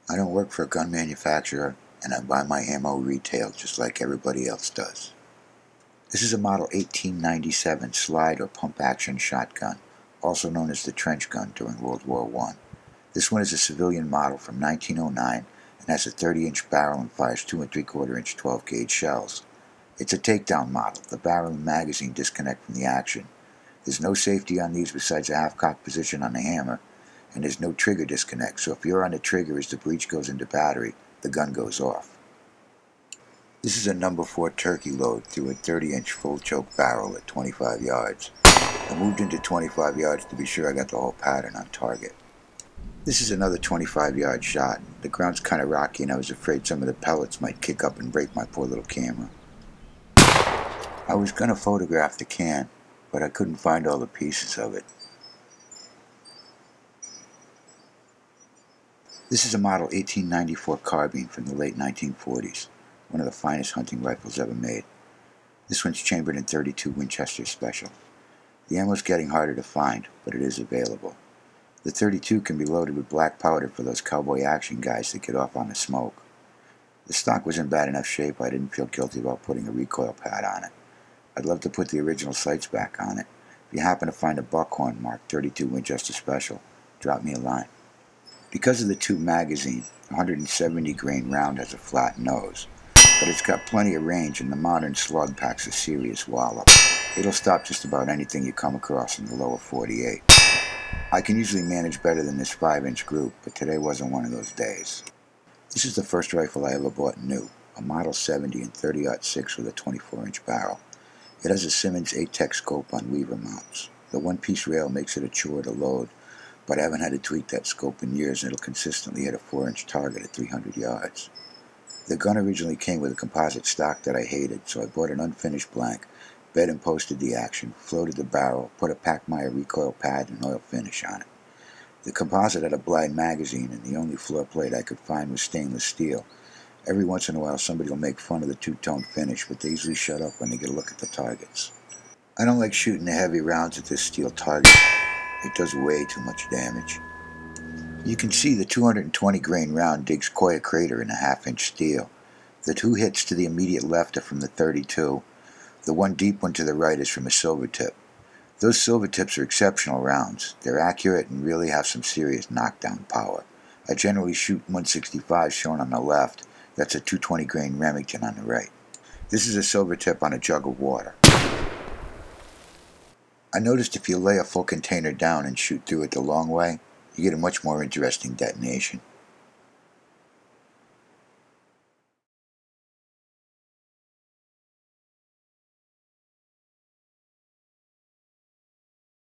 I don't work for a gun manufacturer, and I buy my ammo retail just like everybody else does. This is a Model 1897 slide or pump action shotgun, also known as the trench gun during World War I. This one is a civilian model from 1909 and has a 30-inch barrel and fires 2 3/4-inch 12-gauge shells. It's a takedown model. The barrel and magazine disconnect from the action. There's no safety on these besides a half-cock position on the hammer, and there's no trigger disconnect, so if you're on the trigger as the breech goes into battery, the gun goes off. This is a number 4 turkey load through a 30-inch full choke barrel at 25 yards. I moved into 25 yards to be sure I got the whole pattern on target. This is another 25-yard shot. The ground's kind of rocky and I was afraid some of the pellets might kick up and break my poor little camera. I was going to photograph the can, but I couldn't find all the pieces of it. This is a Model 1894 carbine from the late 1940s, one of the finest hunting rifles ever made. This one's chambered in .32 Winchester Special. The ammo's getting harder to find, but it is available. The .32 can be loaded with black powder for those cowboy action guys that get off on the smoke. The stock was in bad enough shape I didn't feel guilty about putting a recoil pad on it. I'd love to put the original sights back on it. If you happen to find a buckhorn marked .32 Winchester Special, drop me a line. Because of the tube magazine, a 170 grain round has a flat nose, but it's got plenty of range and the modern slug packs a serious wallop. It'll stop just about anything you come across in the lower 48. I can usually manage better than this 5-inch group, but today wasn't one of those days. This is the first rifle I ever bought new, a Model 70 in 30-06 with a 24-inch barrel. It has a Simmons 8-Tech scope on lever mounts. The one-piece rail makes it a chore to load, but I haven't had to tweak that scope in years and it'll consistently hit a 4-inch target at 300 yards. The gun originally came with a composite stock that I hated, so I bought an unfinished blank, bed and posted the action, floated the barrel, put a Pachmeyer recoil pad and oil finish on it. The composite had a blind magazine and the only floor plate I could find was stainless steel. Every once in a while somebody will make fun of the two-tone finish, but they usually shut up when they get a look at the targets. I don't like shooting the heavy rounds at this steel target. It does way too much damage. You can see the 220 grain round digs quite a crater in a half-inch steel. The two hits to the immediate left are from the .32. The one deep one to the right is from a silver tip. Those silver tips are exceptional rounds. They're accurate and really have some serious knockdown power. I generally shoot 165 shown on the left. That's a 220 grain Remington on the right. This is a silver tip on a jug of water. I noticed if you lay a full container down and shoot through it the long way, you get a much more interesting detonation.